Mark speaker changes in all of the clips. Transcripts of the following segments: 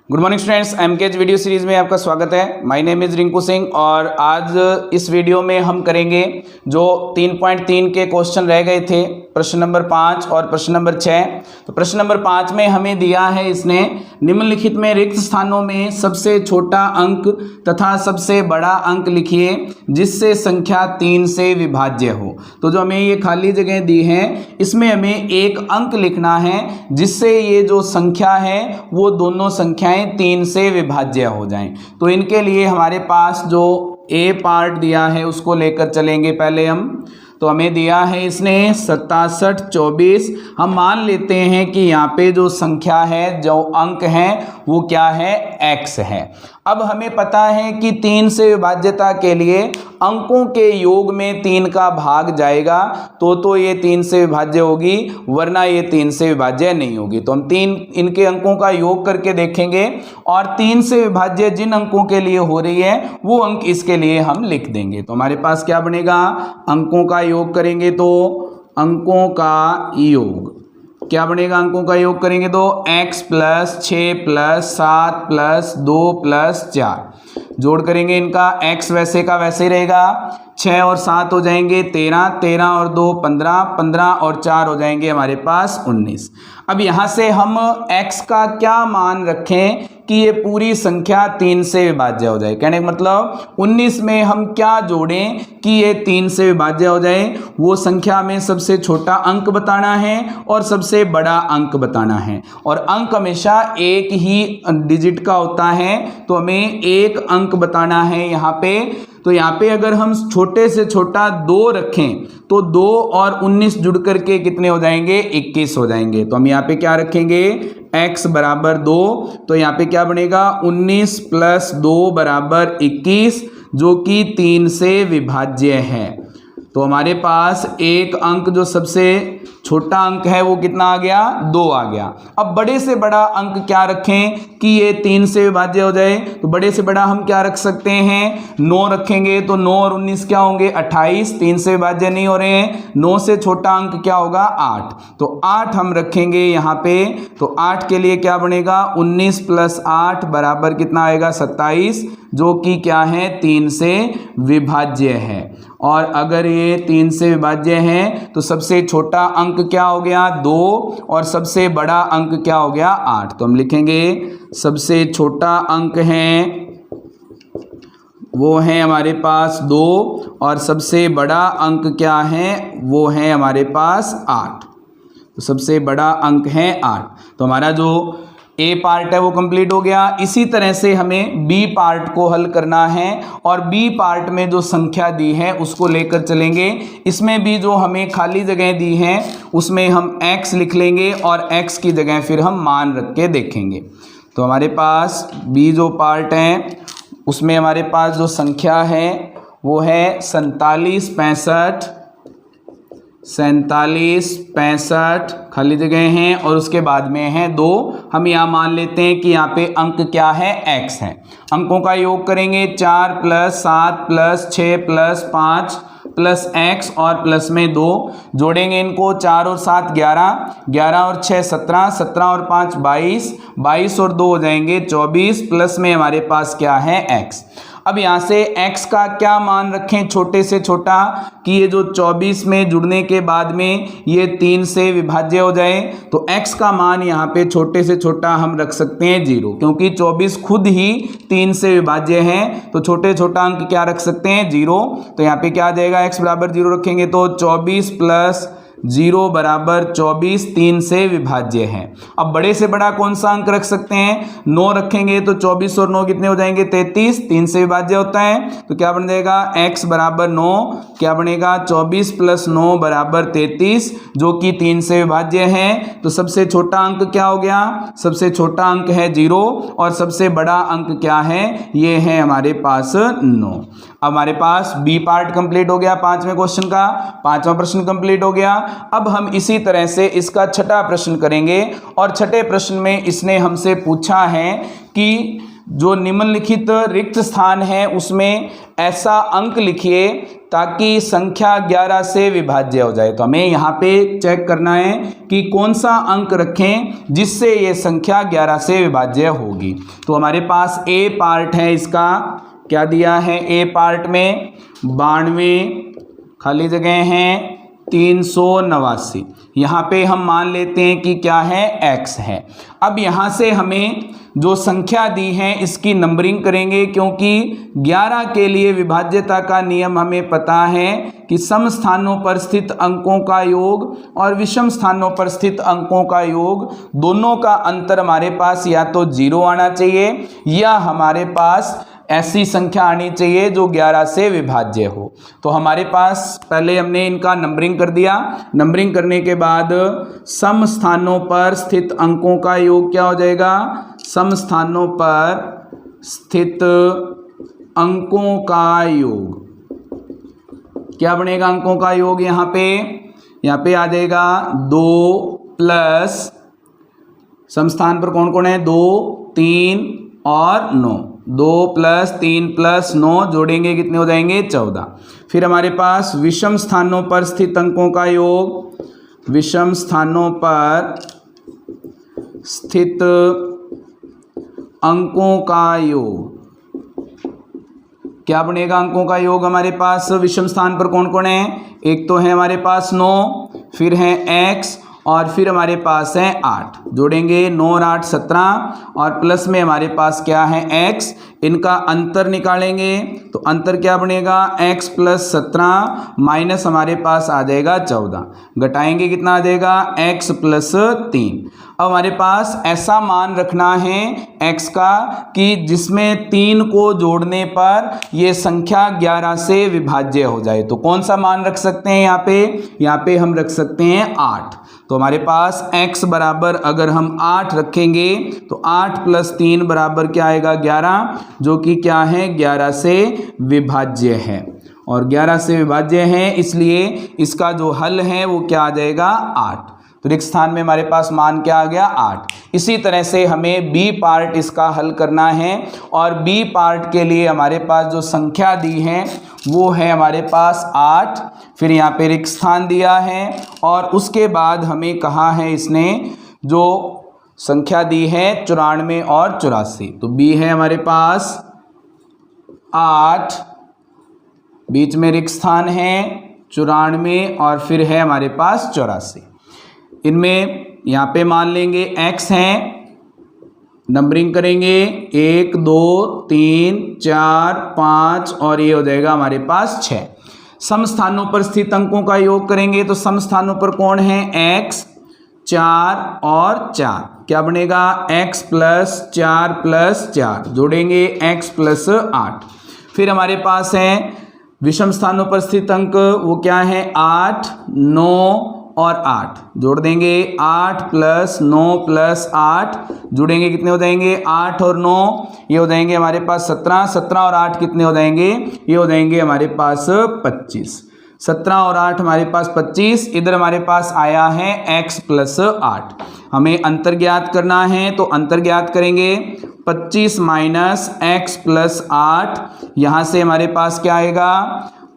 Speaker 1: Good morning students, MKH video series में आपका स्वागत है। My name is Rinku Singh और आज इस वीडियो में हम करेंगे जो 3.3 के क्वेश्चन रह गए थे, प्रश्न नंबर 5 और प्रश्न नंबर 6। तो प्रश्न नंबर 5 में हमें दिया है इसने निम्नलिखित में रिक्त स्थानों में सबसे छोटा अंक तथा सबसे बड़ा अंक लिखिए जिससे संख्या 3 से विभाज्य हो। तो जो हमें ये खाली जगह दी है इसमें हमें एक अंक लिखना है जिससे ये जो संख्या है वो दोनों संख्याएं 3 से विभाज्य हो जाएं। तो इनके लिए हमारे पास जो ए पार्ट दिया है उसको लेकर चलेंगे पहले हम। तो हमें दिया है इसने 67 24। हम मान लेते हैं कि यहाँ पे जो संख्या है, जो अंक है वो क्या है, x है। अब हमें पता है कि 3 से विभाज्यता के लिए अंकों के योग में 3 का भाग जाएगा तो ये 3 से विभाज्य होगी, वरना ये 3 से विभाज्य नहीं होगी। तो हम 3 इनके अंकों का योग करके देखेंगे और 3 से विभाज्य जिन अंकों के लिए हो रही है वो अंक इसके लिए हम लिख देंगे। तो हमारे पास क्या बनेगा, अंकों का योग करेंगे तो अंकों का योग क्या बनेगा, अंकों का योग करेंगे तो x + 6 + 7 + 2 + 4 जोड़ करेंगे इनका, x वैसे का वैसे ही रहेगा, 6 और 7 हो जाएंगे 13, 13 और 2 15, 15 और 4 हो जाएंगे हमारे पास 19। अब यहाँ से हम x का क्या मान रखें कि ये पूरी संख्या 3 से विभाज्य हो जाए। कहने का मतलब 19 में हम क्या जोड़ें कि ये 3 से विभाज्य हो जाए। वो संख्या में सबसे छोटा अंक बताना है और सबसे बड़ा अंक बताना है, और अंक हमेशा एक ही डिजिट का होता है। तो हमें एक अंक बताना है यहाँ पे। तो यहाँ पे अगर हम छोटे से छोटा 2 रखें तो 2 और 19 जुड़ करके कितने हो जाएंगे, 21 हो जाएंगे। तो हम यहाँ पे क्या रखेंगे, x = 2। तो यहाँ पे क्या बनेगा, 19 + 2 = 21 जो कि 3 से विभाज्य है। तो हमारे पास एक अंक जो सबसे छोटा अंक है वो कितना आ गया, 2 आ गया। अब बड़े से बड़ा अंक क्या रखें कि ये 3 से विभाज्य हो जाए। तो बड़े से बड़ा हम क्या रख सकते हैं, 9 रखेंगे। तो 9 और 19 क्या होंगे, 28, 3 से विभाज्य नहीं हो रहे हैं। 9 से छोटा अंक क्या होगा, 8। तो 8 हम रखेंगे यहाँ पे। तो 8 के लिए क्या बनेगा, 19 + 8 बराबर कितना आएगा, 27 जो कि क्या है, 3 से विभाज्य है। और अगर ये 3 से विभाज्य है तो सबसे छोटा अंक क्या हो गया, 2, और सबसे बड़ा अंक क्या हो गया, 8। तो हम लिखेंगे सबसे छोटा अंक है वो है हमारे पास 2 और सबसे बड़ा अंक क्या है, वो है हमारे पास 8। तो सबसे बड़ा अंक है 8। तो हमारा जो ए पार्ट है वो कंप्लीट हो गया। इसी तरह से हमें बी पार्ट को हल करना है और बी पार्ट में जो संख्या दी है उसको लेकर चलेंगे। इसमें भी जो हमें खाली जगह दी है उसमें हम x लिख लेंगे और x की जगह फिर हम मान रख के देखेंगे। तो हमारे पास बी जो पार्ट है उसमें हमारे पास जो संख्या है वो है 47 65 खाली जगह हैं और उसके बाद में है 2। हम यहाँ मान लेते हैं कि यहाँ पे अंक क्या है, x है। अंकों का योग करेंगे 4 + 7 + 6 + 5 + x और प्लस में 2 जोड़ेंगे इनको, 4 और 7 11, 11 और 6 17, 17 और 5 22, 22 और 2 हो जाएंगे 24, प्लस में हमारे पास क्या है, x। अब यहाँ से x का क्या मान रखें छोटे से छोटा कि ये जो 24 में जुड़ने के बाद में ये 3 से विभाज्य हो जाए। तो x का मान यहाँ पे छोटे से छोटा हम रख सकते हैं 0, क्योंकि 24 खुद ही 3 से विभाज्य है। तो छोटे छोटा अंक क्या रख सकते हैं, 0। तो यहाँ पे क्या आ जाएगा, x = 0 रखेंगे तो 24 + 0 = 24 3 से विभाज्य है। अब बड़े से बड़ा कौन सा अंक रख सकते हैं, 9 रखेंगे तो 24 और 9 कितने हो जाएंगे, 33, 3 से विभाज्य होता है। तो क्या बन जाएगा, x = 9 क्या बनेगा, 24 + 9 = 33 जो कि 3 से विभाज्य है। तो सबसे छोटा अंक क्या हो गया, सबसे छोटा अंक है 0 और सबसे बड़ा अंक क्या है, ये है हमारे पास 9। अब हमारे पास बी पार्ट कंप्लीट हो गया, 5वें क्वेश्चन का 5वां प्रश्न कंप्लीट हो गया। अब हम इसी तरह से इसका छठा प्रश्न करेंगे और छठे प्रश्न में इसने हमसे पूछा है कि जो निम्नलिखित रिक्त स्थान है उसमें ऐसा अंक लिखिए ताकि संख्या 11 से विभाज्य हो जाए। तो हमें यहाँ पे चेक करना है कि कौन सा अंक रखें जिससे ये संख्या 11 से विभाज्य होगी। तो हमारे पास ए पार्ट है, इसका क्या दिया है, ए पार्ट में 92, खाली जगह हैं 389। यहाँ पे हम मान लेते हैं कि क्या है, x है। अब यहाँ से हमें जो संख्या दी है इसकी नंबरिंग करेंगे, क्योंकि 11 के लिए विभाज्यता का नियम हमें पता है कि सम स्थानों पर स्थित अंकों का योग और विषम स्थानों पर स्थित अंकों का योग, दोनों का अंतर हमारे पास या तो 0 आना चाहिए या हमारे पास ऐसी संख्या आनी चाहिए जो 11 से विभाज्य हो। तो हमारे पास पहले हमने इनका नंबरिंग कर दिया। नंबरिंग करने के बाद सम स्थानों पर स्थित अंकों का योग क्या हो जाएगा, सम स्थानों पर स्थित अंकों का योग क्या बनेगा, अंकों का योग यहाँ पे आ जाएगा 2 प्लस सम स्थान पर कौन कौन है, 2, 3 और 9। 2 प्लस 3 प्लस 9 जोड़ेंगे कितने हो जाएंगे, 14। फिर हमारे पास विषम स्थानों पर स्थित अंकों का योग, विषम स्थानों पर स्थित अंकों का योग क्या बनेगा, अंकों का योग हमारे पास विषम स्थान पर कौन कौन है, एक तो है हमारे पास 9, फिर है x और फिर हमारे पास है 8। जोड़ेंगे 9 और 8 17 और प्लस में हमारे पास क्या है x, इनका अंतर निकालेंगे तो अंतर क्या बनेगा, x प्लस 17 माइनस हमारे पास आ जाएगा 14, घटाएंगे कितना आ जाएगा, x प्लस 3। अब हमारे पास ऐसा मान रखना है x का कि जिसमें 3 को जोड़ने पर ये संख्या 11 से विभाज्य हो जाए। तो कौन सा मान रख सकते हैं यहाँ पे हम रख सकते हैं 8। तो हमारे पास x बराबर अगर हम 8 रखेंगे तो 8 प्लस 3 बराबर क्या आएगा, 11, जो कि क्या है 11 से विभाज्य है। और 11 से विभाज्य है इसलिए इसका जो हल है वो क्या आ जाएगा, 8। तो रिक्त स्थान में हमारे पास मान क्या आ गया, 8। इसी तरह से हमें बी पार्ट इसका हल करना है और बी पार्ट के लिए हमारे पास जो संख्या दी है वो है हमारे पास 8। फिर यहाँ पे रिक्त स्थान दिया है और उसके बाद हमें कहा है इसने जो संख्या दी है 94 और 84। तो बी है हमारे पास 8, बीच में रिक्त स्थान है 94 और फिर है हमारे पास 84। इनमें यहाँ पे मान लेंगे x हैं, नंबरिंग करेंगे 1 2 3 4 5 और ये हो जाएगा हमारे पास 6। सम स्थानों पर स्थित अंकों का योग करेंगे तो सम स्थानों पर कौन है, x 4 और 4, क्या बनेगा x प्लस 4 प्लस 4, जोड़ेंगे x प्लस 8। फिर हमारे पास है विषम स्थानों पर स्थित अंक, वो क्या है 8 9 और 8, जोड़ देंगे 8 प्लस 9 प्लस 8, जुड़ेंगे कितने हो जाएंगे, 8 और 9 ये हो जाएंगे हमारे पास 17, 17 और 8 कितने हो जाएंगे, ये हो जाएंगे हमारे पास 25। 17 और 8 हमारे पास 25, इधर हमारे पास आया है x प्लस 8। हमें अंतर ज्ञात करना है तो अंतर ज्ञात करेंगे 25 माइनस x प्लस 8, यहाँ से हमारे पास क्या आएगा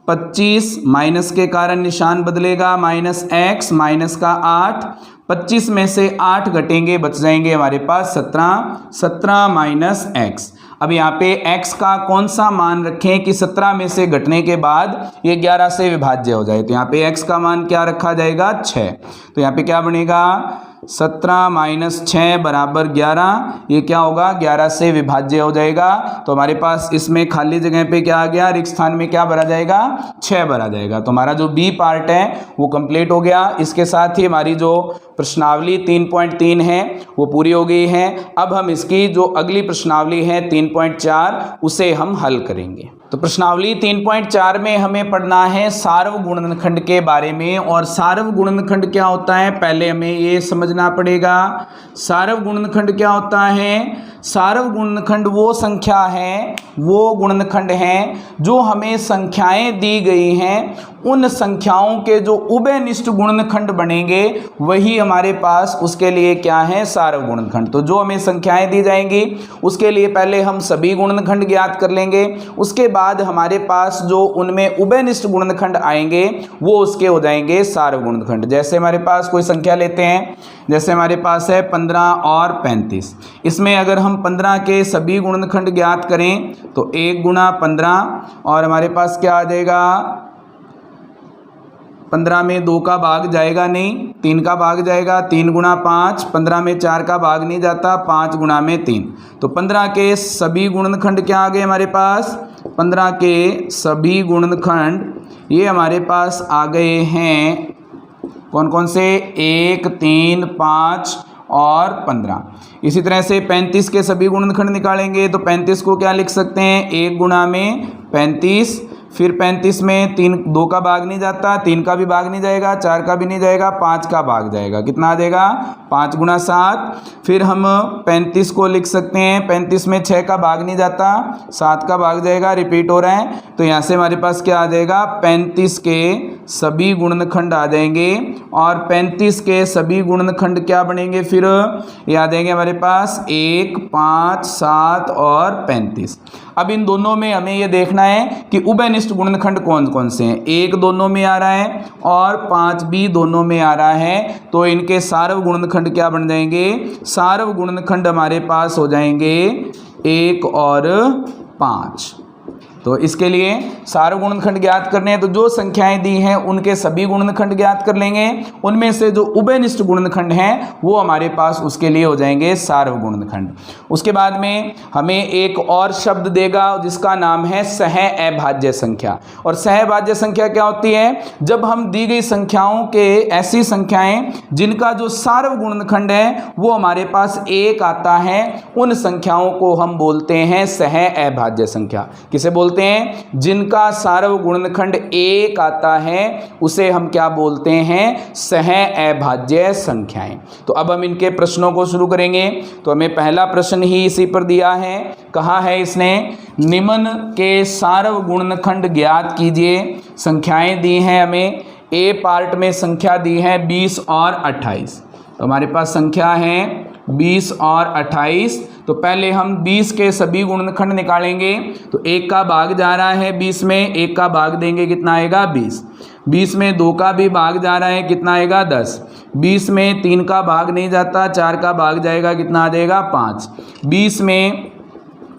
Speaker 1: 25, माइनस के कारण निशान बदलेगा, माइनस x माइनस का 8, 25 में से 8 घटेंगे बच जाएंगे हमारे पास 17, 17 माइनस x। अब यहाँ पे x का कौन सा मान रखें कि 17 में से घटने के बाद ये 11 से विभाज्य हो जाए। तो यहाँ पे x का मान क्या रखा जाएगा 6। तो यहाँ पे क्या बनेगा 17 माइनस 6 बराबर 11, ये क्या होगा 11 से विभाज्य हो जाएगा। तो हमारे पास इसमें खाली जगह पे क्या आ गया, रिक्त स्थान में क्या भरा जाएगा 6 भरा जाएगा। तो हमारा जो बी पार्ट है वो कंप्लीट हो गया। इसके साथ ही हमारी जो प्रश्नावली 3.3 है वो पूरी हो गई है। अब हम इसकी जो अगली प्रश्नावली है 3.4 उसे हम हल करेंगे। तो प्रश्नावली 3.4 में हमें पढ़ना है सार्वगुणनखंड के बारे में। और सार्वगुणनखंड क्या होता है पहले हमें ये समझना पड़ेगा। सार्वगुणनखंड क्या होता है, सार्व गुणनखंड वो संख्या है, वो गुणनखंड हैं जो हमें संख्याएं दी गई हैं, उन संख्याओं के जो उभयनिष्ठ गुणनखंड बनेंगे वही हमारे पास उसके लिए क्या है, सार्व गुणनखंड। तो जो हमें संख्याएं दी जाएंगी उसके लिए पहले हम सभी गुणनखंड ज्ञात कर लेंगे, उसके बाद हमारे पास जो उनमें उभयनिष्ठ गुणनखंड आएंगे वो उसके हो जाएंगे सार्व गुणनखंड। जैसे हमारे पास कोई संख्या लेते हैं, जैसे हमारे पास है 15 और 35, इसमें अगर हम 15 के सभी गुणनखंड ज्ञात करें तो 1 गुणा 15 और हमारे पास क्या आ जाएगा, 15 में 2 का भाग जाएगा नहीं, 3 का भाग जाएगा, 3 गुणा 5, 15 में 4 का भाग नहीं जाता, 5 गुणा में 3। तो 15 के सभी गुणनखंड क्या आ गए हमारे पास, 15 के सभी गुणनखंड ये हमारे पास आ गए हैं कौन कौन से, 1, 3, 5 और 15। इसी तरह से 35 के सभी गुणनखंड निकालेंगे तो 35 को क्या लिख सकते हैं, 1 गुणा में 35, फिर 35 में 2 का भाग नहीं जाता, 3 का भी भाग नहीं जाएगा, 4 का भी नहीं जाएगा, 5 का भाग जाएगा, कितना आ जाएगा, 5 गुणा 7। फिर हम 35 को लिख सकते हैं, 35 में 6 का भाग नहीं जाता, 7 का भाग जाएगा, रिपीट हो रहा है, तो यहाँ से हमारे पास क्या आ जाएगा, 35 के सभी गुणनखंड आ जाएंगे और 35 के सभी गुणनखंड क्या बनेंगे, फिर ये आ जाएंगे हमारे पास 1, 5, 7 और 35। अब इन दोनों में हमें ये देखना है कि उभयनिष्ठ गुणनखंड कौन कौन से हैं। 1 दोनों में आ रहा है और 5 भी दोनों में आ रहा है, तो इनके सार्व गुणनखंड क्या बन जाएंगे, सार्व गुणनखंड हमारे पास हो जाएंगे 1 और 5। तो इसके लिए सार्व गुणनखंड ज्ञात करने हैं तो जो संख्याएं दी हैं उनके सभी गुणनखंड ज्ञात कर लेंगे, उनमें से जो उभयनिष्ठ गुणनखंड हैं वो हमारे पास उसके लिए हो जाएंगे सार्व गुणनखंड। उसके बाद में हमें एक और शब्द देगा जिसका नाम है सह अभाज्य संख्या। और सह अभाज्य संख्या क्या होती है, जब हम दी गई संख्याओं के ऐसी संख्याएं जिनका जो सार्व गुणनखंड है वो हमारे पास 1 आता है, उन संख्याओं को हम बोलते हैं सह अभाज्य संख्या। किसे बोलते हैं, जिनका सार्व गुणनखंड 1 आता है उसे हम क्या बोलते हैं, सह अभाज्य संख्याएं। तो अब हम इनके प्रश्नों को शुरू करेंगे। तो हमें पहला प्रश्न ही इसी पर दिया है, कहा है इसने निम्न के सार्व गुणनखंड ज्ञात कीजिए। संख्याएं दी हैं हमें, ए पार्ट में संख्या दी है 20 और 28। तो हमारे पास संख्या है 20 और 28। तो पहले हम 20 के सभी गुणनखंड निकालेंगे। तो 1 का भाग जा रहा है 20 में, 1 का भाग देंगे कितना आएगा, 20। 20 में 2 का भी भाग जा रहा है, कितना आएगा, 10। 20 में 3 का भाग नहीं जाता, 4 का भाग जाएगा, कितना आ जाएगा, 5। 20 में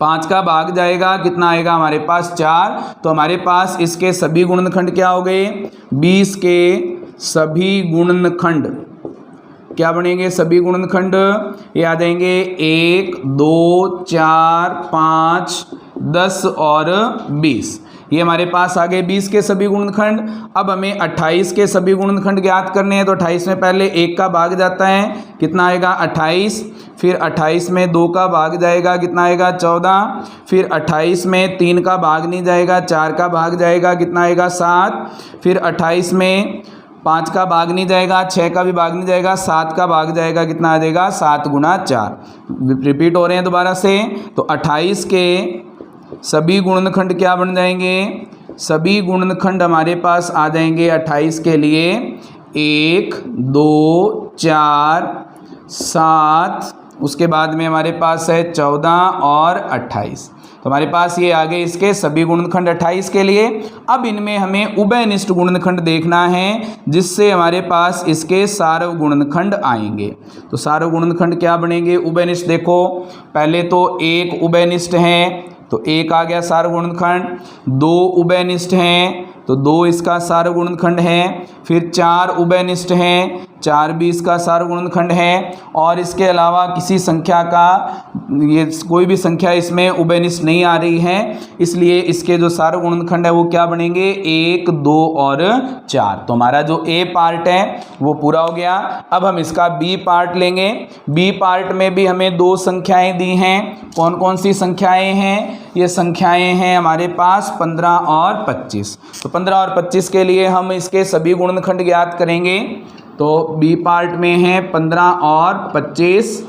Speaker 1: 5 का भाग जाएगा, कितना आएगा हमारे पास, 4। तो हमारे पास इसके सभी गुणनखंड क्या हो गए, 20 के सभी गुणनखंड क्या बनेंगे, सभी गुणनखंड ये आ जाएंगे 1, 2, 4, 5, 10 और 20। ये हमारे पास आ गए 20 के सभी गुणनखंड। अब हमें 28 के सभी गुणनखंड ज्ञात करने हैं। तो 28 में पहले 1 का भाग जाता है, कितना आएगा, 28। फिर 28 में 2 का भाग जाएगा, कितना आएगा, 14। फिर 28 में 3 का भाग नहीं जाएगा, 4 का भाग जाएगा, कितना आएगा, 7। फिर 28 में 5 का भाग नहीं जाएगा, 6 का भी भाग नहीं जाएगा, 7 का भाग जाएगा, कितना आ जाएगा, 7 गुणा 4। रिपीट हो रहे हैं दोबारा से। तो 28 के सभी गुणनखंड क्या बन जाएंगे, सभी गुणनखंड हमारे पास आ जाएंगे 28 के लिए 1, 2, 4, 7। उसके बाद में हमारे पास है 14 और 28। तो हमारे पास ये आ गए इसके सभी गुणनखंड 28 के लिए। अब इनमें हमें उभयनिष्ठ गुणनखंड देखना है जिससे हमारे पास इसके सार्व गुणनखंड आएंगे। तो सार्व गुणनखंड क्या बनेंगे, उभयनिष्ठ देखो, पहले तो 1 उभयनिष्ठ है, तो 1 आ गया सार्व गुणनखंड। 2 उभयनिष्ठ हैं, तो 2 इसका सार्व गुणनखंड है। फिर 4 उभयनिष्ठ हैं, 4 भी इसका सार्व गुणनखंड है। और इसके अलावा किसी संख्या का, ये कोई भी संख्या इसमें उभयनिष्ठ नहीं आ रही है, इसलिए इसके जो सार्व गुणनखंड है वो क्या बनेंगे, 1, 2 और 4। तो हमारा जो ए पार्ट है वो पूरा हो गया। अब हम इसका बी पार्ट लेंगे। बी पार्ट में भी हमें 2 संख्याएं दी हैं। कौन कौन सी संख्याएं हैं, ये संख्याएं हैं हमारे पास 15 और 25। तो 15 और 25 के लिए हम इसके सभी गुणनखंड ज्ञात करेंगे। तो बी पार्ट में है 15 और 25।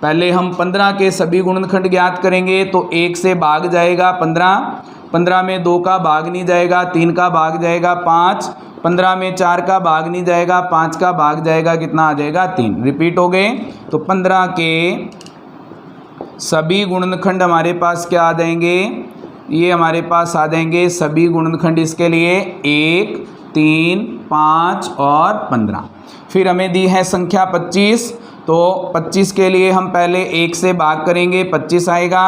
Speaker 1: पहले हम 15 के सभी गुणनखंड ज्ञात करेंगे तो 1 से भाग जाएगा 15, 15 में 2 का भाग नहीं जाएगा, 3 का भाग जाएगा 5, 15 में 4 का भाग नहीं जाएगा, 5 का भाग जाएगा, कितना आ जाएगा 3। रिपीट हो गए। तो 15 के सभी गुणनखंड हमारे पास क्या आ जाएंगे, ये हमारे पास आ जाएंगे सभी गुणनखंड इसके लिए 1, 3, 5 और 15। फिर हमें दी है संख्या 25, तो 25 के लिए हम पहले 1 से भाग करेंगे, 25 आएगा।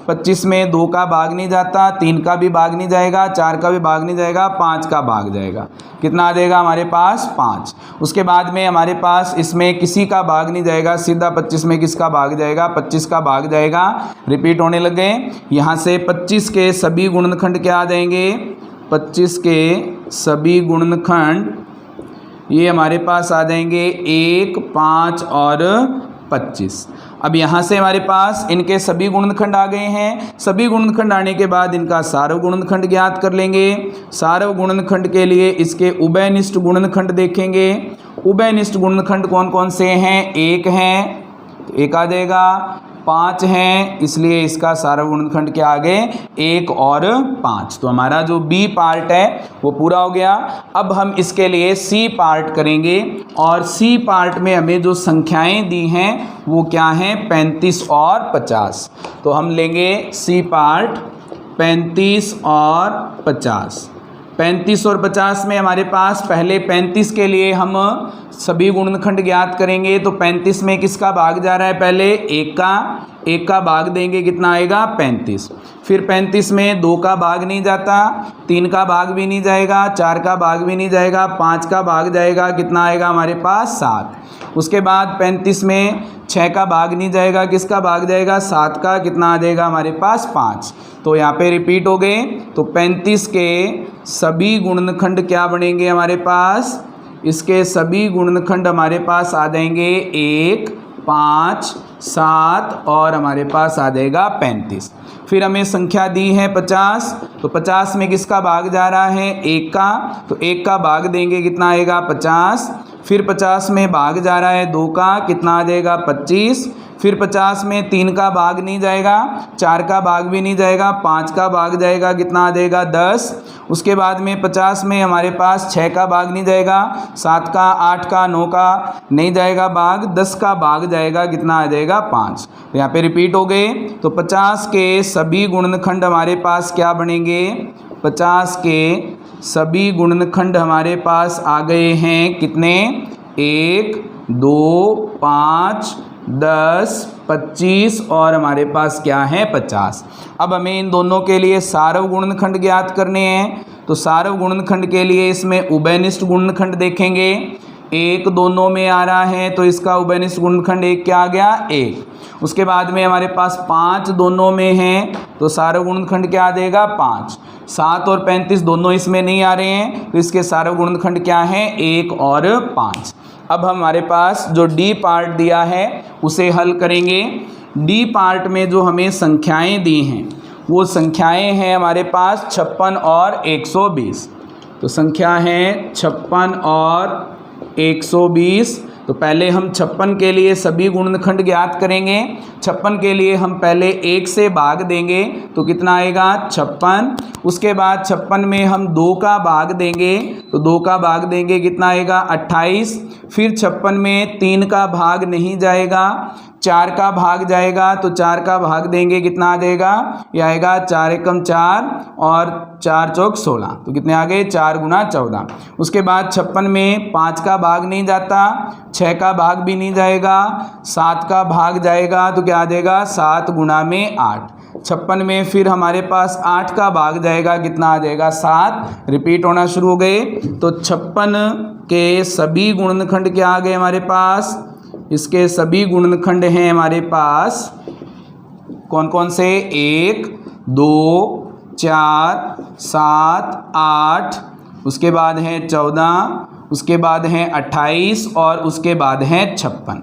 Speaker 1: 25 में 2 का भाग नहीं जाता, 3 का भी भाग नहीं जाएगा, 4 का भी भाग नहीं जाएगा, 5 का भाग जाएगा, कितना आ जाएगा हमारे पास 5। उसके बाद में हमारे पास इसमें किसी का भाग नहीं जाएगा, सीधा 25 में किसका भाग जाएगा, 25 का भाग जाएगा। रिपीट होने लगे। यहाँ से 25 के सभी गुणनखंड क्या आ जाएंगे, 25 के सभी गुणनखंड ये हमारे पास आ जाएंगे 1, 5 और 25। अब यहाँ से हमारे पास इनके सभी गुणनखंड आ गए हैं। सभी गुणनखंड आने के बाद इनका सार्व गुणनखंड ज्ञात कर लेंगे। सार्व गुणनखंड के लिए इसके उभयनिष्ठ गुणनखंड देखेंगे। उभयनिष्ठ गुणनखंड कौन कौन से हैं, 1 हैं तो 1 आ जाएगा, 5 हैं इसलिए इसका सार्व गुणनखंड क्या आ गए 1 और 5। तो हमारा जो बी पार्ट है वो पूरा हो गया। अब हम इसके लिए सी पार्ट करेंगे और सी पार्ट में हमें जो संख्याएं दी हैं वो क्या हैं 35 और 50। तो हम लेंगे सी पार्ट 35 और 50। 35 और 50 में हमारे पास पहले 35 के लिए हम सभी गुणनखंड ज्ञात करेंगे। तो 35 में किसका भाग जा रहा है, पहले 1 का भाग देंगे, कितना आएगा 35। फिर 35 में 2 का भाग नहीं जाता, 3 का भाग भी नहीं जाएगा, 4 का भाग भी नहीं जाएगा, 5 का भाग जाएगा, कितना आएगा हमारे पास 7। उसके बाद 35 में 6 का भाग नहीं जाएगा, किसका भाग जाएगा 7 का, कितना आ जाएगा हमारे पास 5। तो यहाँ पे रिपीट हो गए। तो 35 के सभी गुणनखंड क्या बनेंगे हमारे पास, इसके सभी गुणनखंड हमारे पास आ जाएंगे 1, 5, 7 और हमारे पास आ जाएगा 35। फिर हमें संख्या दी है 50, तो 50 में किसका भाग जा रहा है 1 का, तो 1 का भाग देंगे, कितना आएगा 50। फिर 50 में भाग जा रहा है 2 का, कितना आ जाएगा 25। फिर 50 में 3 का भाग नहीं जाएगा, 4 का भाग भी नहीं जाएगा, 5 का भाग जाएगा, कितना आ जाएगा 10। उसके बाद में 50 में हमारे पास 6 का भाग नहीं जाएगा, 7 का, 8 का, 9 का नहीं जाएगा भाग, 10 का भाग जाएगा, कितना आ जाएगा 5। तो यहाँ पे रिपीट हो गए। तो 50 के सभी गुणनखंड हमारे पास क्या बनेंगे, 50 के सभी गुणनखंड हमारे पास आ गए हैं कितने, 1, 2, 5, 10, 25 और हमारे पास क्या है 50। अब हमें इन दोनों के लिए सार्व गुणनखंड ज्ञात करने हैं। तो सार्व गुणनखंड के लिए इसमें उभयनिष्ठ गुणनखंड देखेंगे। 1 दोनों में आ रहा है तो इसका उभयनिष्ठ गुणनखंड 1 क्या आ गया 1। उसके बाद में हमारे पास 5 दोनों में है तो सार्व गुणनखंड क्या आ जाएगा 5। 7 और 35 दोनों इसमें नहीं आ रहे हैं तो इसके सार्व गुणनखंड क्या है 1 और 5। अब हमारे पास जो डी पार्ट दिया है उसे हल करेंगे। डी पार्ट में जो हमें संख्याएं दी हैं वो संख्याएं हैं हमारे पास 56 और 120। तो संख्या है 56 और 120। तो पहले हम 56 के लिए सभी गुणनखंड ज्ञात करेंगे। 56 के लिए हम पहले 1 से भाग देंगे तो कितना आएगा 56। उसके बाद 56 में हम 2 का भाग देंगे तो 2 का भाग देंगे कितना आएगा 28। फिर 56 में 3 का भाग नहीं जाएगा, 4 का भाग जाएगा तो 4 का भाग देंगे कितना आ जाएगा, ये आएगा 4 एकम 4 और 4 चौक 16। तो कितने आ गए 4 गुना 14। उसके बाद 56 में 5 का भाग नहीं जाता, 6 का भाग भी नहीं जाएगा, 7 का भाग जाएगा तो क्या आ जाएगा 7 गुना में 8। 56 में फिर हमारे पास 8 का भाग जाएगा कितना आ जाएगा 7। रिपीट होना शुरू हो गए। तो 56 के सभी गुणनखंड क्या आ गए हमारे पास, इसके सभी गुणनखंड हैं हमारे पास कौन कौन से 1, 2, 4, 7, 8, उसके बाद है 14, उसके बाद है 28 और उसके बाद है 56।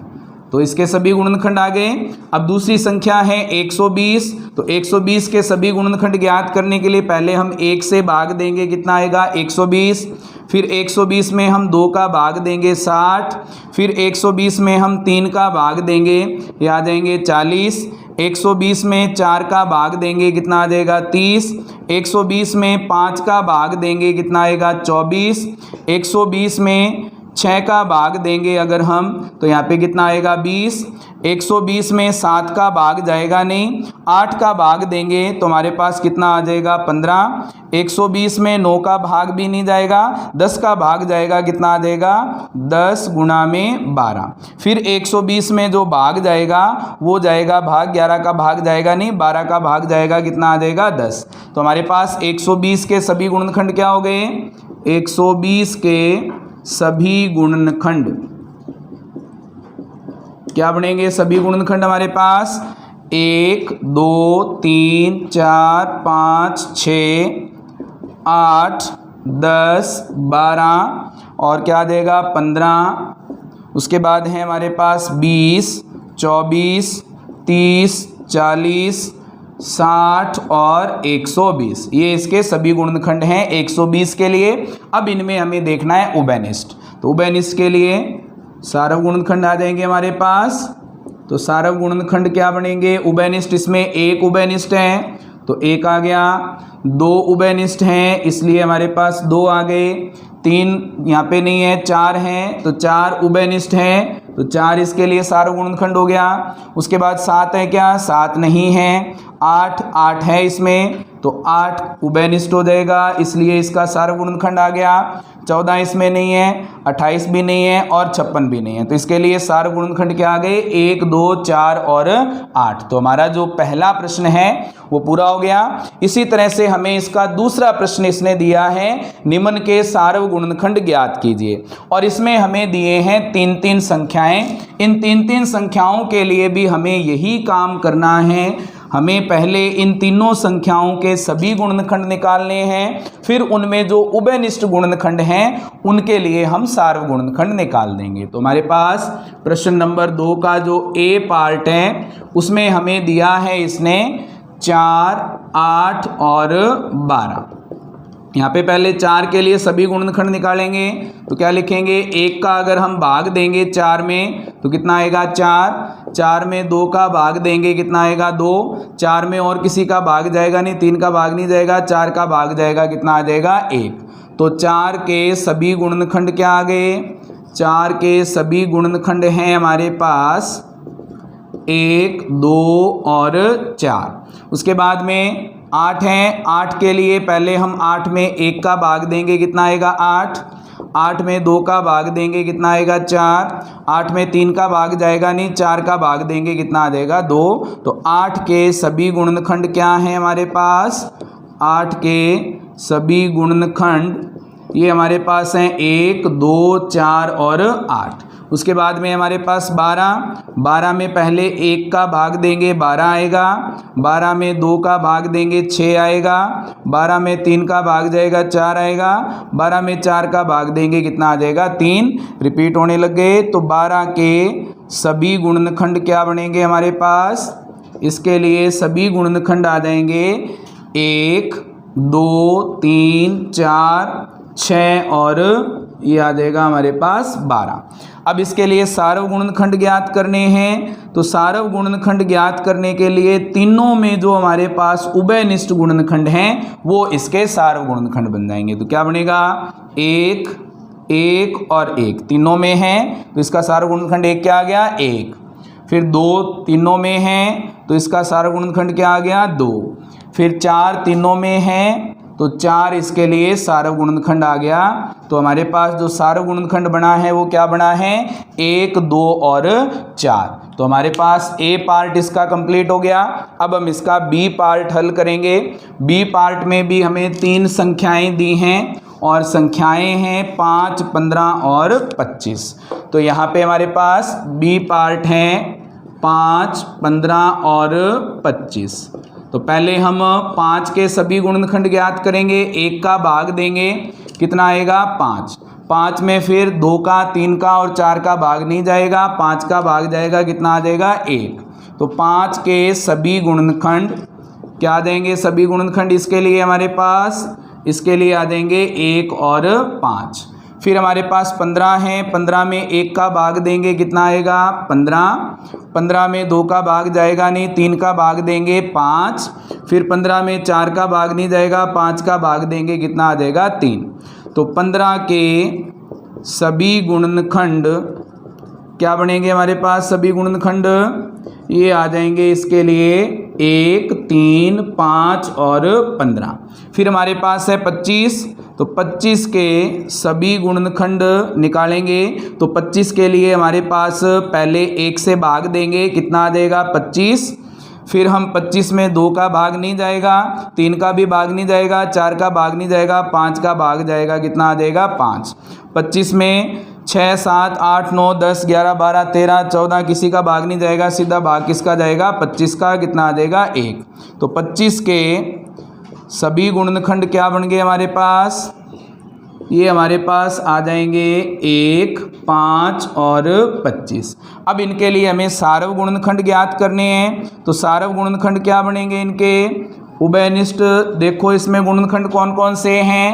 Speaker 1: तो इसके सभी गुणनखंड आ गए। अब दूसरी संख्या है 120। तो 120 के सभी गुणनखंड ज्ञात करने के लिए पहले हम 1 से भाग देंगे कितना आएगा 120। फिर 120 में हम 2 का भाग देंगे 60, फिर 120 में हम 3 का भाग देंगे, ये आ जाएंगे 40, 120 में 4 का भाग देंगे, कितना आ जाएगा 30, 120 में 5 का भाग देंगे, कितना आएगा 24, 120 में 6 का भाग देंगे अगर हम, तो यहाँ पे कितना आएगा 20, 120 में 7 का भाग जाएगा नहीं, 8 का भाग देंगे तो हमारे पास कितना आ जाएगा 15, 120 में 9 का भाग भी नहीं जाएगा, 10 का भाग जाएगा, कितना आ जाएगा 10 गुणा में 12, फिर 120 में जो भाग जाएगा वो जाएगा भाग, 11 का भाग जाएगा नहीं, 12 का भाग जाएगा, कितना आ जाएगा 10। तो हमारे पास 120 के सभी गुणनखंड क्या हो गए, 120 के सभी गुणनखंड क्या बनेंगे, सभी गुणनखंड हमारे पास 1 2 3 4 5 6 8 10 12 और क्या देगा 15, उसके बाद है हमारे पास 20 24 30 40 60 और 120, ये इसके सभी गुणनखंड हैं 120 के लिए। अब इनमें हमें देखना है उभयनिष्ठ, तो उभयनिष्ठ के लिए सार्व गुणनखंड आ जाएंगे हमारे पास। तो सार्व गुणनखंड क्या बनेंगे, उभयनिष्ठ, इसमें एक उभयनिष्ठ है तो एक आ गया, 2 उभयनिष्ठ हैं इसलिए हमारे पास 2 आ गए, 3 यहाँ पे नहीं है, 4 हैं तो 4 उभयनिष्ठ हैं तो 4 इसके लिए सार्व गुणनखंड हो गया। उसके बाद 7 है क्या, 7 नहीं है, 8 है इसमें तो 8 उभयनिष्ठ हो जाएगा इसलिए इसका सार्व गुणनखंड आ गया। 14 इसमें नहीं है, 28 भी नहीं है और 56 भी नहीं है, तो इसके लिए सार्व गुणनखंड क्या आ गए 1 2 4 और 8। तो हमारा जो पहला प्रश्न है वो पूरा हो गया। इसी तरह से हमें इसका दूसरा प्रश्न इसने दिया है, निम्न के सार्व गुणनखंड ज्ञात कीजिए, और इसमें हमें दिए हैं 3-3 संख्याएं। इन 3-3 संख्याओं के लिए भी हमें यही काम करना है, हमें पहले इन तीनों संख्याओं के सभी गुणनखंड निकालने हैं, फिर उनमें जो उभयनिष्ठ गुणनखंड हैं उनके लिए हम सार्व गुणनखंड निकाल देंगे। तो हमारे पास प्रश्न नंबर 2 का जो ए पार्ट है उसमें हमें दिया है इसने 4 8 और 12। यहाँ पे पहले 4 के लिए सभी गुणनखंड निकालेंगे तो क्या लिखेंगे, 1 का अगर हम भाग देंगे 4 में तो कितना आएगा 4, 4 में 2 का भाग देंगे कितना आएगा 2, 4 में और किसी का भाग जाएगा नहीं, 3 का भाग नहीं जाएगा, 4 का भाग जाएगा, कितना आ जाएगा 1। तो 4 के सभी गुणनखंड क्या आ गए, 4 के सभी गुणनखंड हैं हमारे पास 1 2 और 4। उसके बाद में 8 हैं, 8 के लिए पहले हम 8 में 1 का भाग देंगे, कितना आएगा 8, 8 में 2 का भाग देंगे, कितना आएगा 4, 8 में 3 का भाग जाएगा नहीं, 4 का भाग देंगे, कितना आ जाएगा 2। तो 8 के सभी गुणनखंड क्या हैं हमारे पास, 8 के सभी गुणनखंड ये हमारे पास हैं 1 2 4 और 8। उसके बाद में हमारे पास 12 में पहले 1 का भाग देंगे 12 आएगा, 12 में 2 का भाग देंगे 6 आएगा, 12 में 3 का भाग जाएगा 4 आएगा, 12 में 4 का भाग देंगे, कितना आ जाएगा 3। रिपीट होने लग गए। तो 12 के सभी गुणनखंड क्या बनेंगे हमारे पास, इसके लिए सभी गुणनखंड आ जाएंगे 1 2 3 4 6 और ये आ जाएगा हमारे पास 12। अब इसके लिए सार्व गुणनखंड ज्ञात करने हैं, तो सार्व गुणनखंड ज्ञात करने के लिए तीनों में जो हमारे पास उभयनिष्ठ गुणनखंड हैं वो इसके सार्व गुणनखंड बन जाएंगे। तो क्या बनेगा 1 1 और 1 तीनों में है तो इसका सार्व गुणनखंड 1 क्या आ गया 1, फिर 2 तीनों में है तो इसका सार्व गुणनखंड क्या आ गया 2, फिर 4 तीनों में है तो 4 इसके लिए सार्व गुणनखंड आ गया। तो हमारे पास जो सार्व गुणनखंड बना है वो क्या बना है 1 2 और 4। तो हमारे पास ए पार्ट इसका कंप्लीट हो गया। अब हम इसका बी पार्ट हल करेंगे। बी पार्ट में भी हमें 3 संख्याएं दी हैं और संख्याएं हैं 5 15 और 25। तो यहाँ पे हमारे पास बी पार्ट हैं 5 15 और 25। तो पहले हम 5 के सभी गुणनखंड ज्ञात करेंगे, 1 का भाग देंगे, कितना आएगा 5, 5 में फिर 2 का 3 का और 4 का भाग नहीं जाएगा, 5 का भाग जाएगा, कितना आ जाएगा 1। तो 5 के सभी गुणनखंड क्या देंगे, सभी गुणनखंड इसके लिए हमारे पास इसके लिए आ जाएंगे 1 और 5। फिर हमारे पास 15 है, 15 में 1 का भाग देंगे कितना आएगा 15। 15 में 2 का भाग जाएगा नहीं, 3 का भाग देंगे 5। फिर 15 में 4 का भाग नहीं जाएगा, 5 का भाग देंगे कितना आ जाएगा 3। तो 15 के सभी गुणनखंड क्या बनेंगे हमारे पास, सभी गुणनखंड ये आ जाएंगे इसके लिए 1, 3, 5 और 15। फिर हमारे पास है 25, तो 25 के सभी गुणनखंड निकालेंगे। तो 25 के लिए हमारे पास पहले 1 से भाग देंगे, कितना आ जाएगा 25। फिर हम 25 में 2 का भाग नहीं जाएगा, 3 का भी भाग नहीं जाएगा, 4 का भाग नहीं जाएगा, 5 का भाग जाएगा, कितना आ जाएगा 5। 25 में 6, 7, 8, 9, 10, 11, 12, 13, 14 किसी का भाग नहीं जाएगा, सीधा भाग किसका जाएगा 25 का, कितना आ जाएगा 1। तो 25 के सभी गुणनखंड क्या बन गए हमारे पास, ये हमारे पास आ जाएंगे 1, 5 और 25। अब इनके लिए हमें सार्व गुणनखंड ज्ञात करने हैं। तो सार्व गुणनखंड क्या बनेंगे इनके, उभयनिष्ठ। देखो इसमें गुणनखंड कौन कौन से हैं,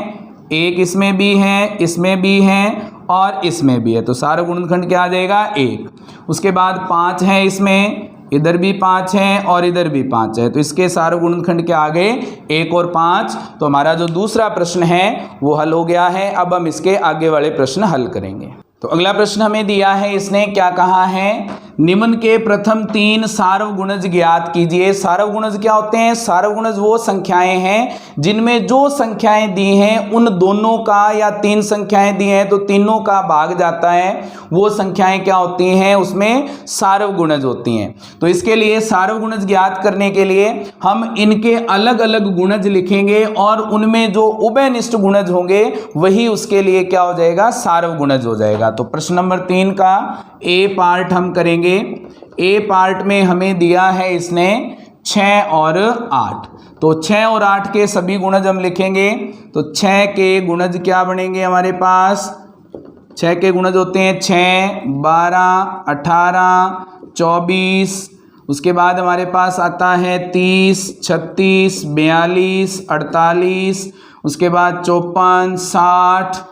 Speaker 1: 1 इसमें भी है, इसमें भी है और इसमें भी है। तो सार्व गुणनखंड क्या आ जाएगा 1। उसके बाद 5 है इसमें, इधर भी 5 है और इधर भी 5 है। तो इसके सार्व गुणनखंड क्या आ गए 1 और 5। तो हमारा जो दूसरा प्रश्न है वो हल हो गया है। अब हम इसके आगे वाले प्रश्न हल करेंगे। तो अगला प्रश्न हमें दिया है, इसने क्या कहा है, निम्न के प्रथम 3 सार्वगुणज ज्ञात कीजिए। सार्वगुणज क्या होते हैं, सार्वगुणज वो संख्याएं हैं जिनमें जो संख्याएं दी हैं उन दोनों का, या 3 संख्याएं दी हैं तो तीनों का भाग जाता है, वो संख्याएं क्या होती हैं, उसमें सार्वगुणज होती हैं। तो इसके लिए सार्वगुणज ज्ञात करने के लिए हम इनके अलग अलग गुणज लिखेंगे और उनमें जो उभयनिष्ठ गुणज होंगे वही उसके लिए क्या हो जाएगा, सार्वगुणज हो जाएगा। तो प्रश्न नंबर 3 का ए पार्ट हम करेंगे। ए पार्ट में हमें दिया है इसने 6 और 8। तो 6 और 8 के सभी गुणज हम लिखेंगे। तो 6 के गुणज क्या बनेंगे हमारे पास, 6 के गुणज होते हैं 6, 12, 18, 24। उसके बाद हमारे पास आता है 30, 36, 42, 48। उसके बाद 54, 60।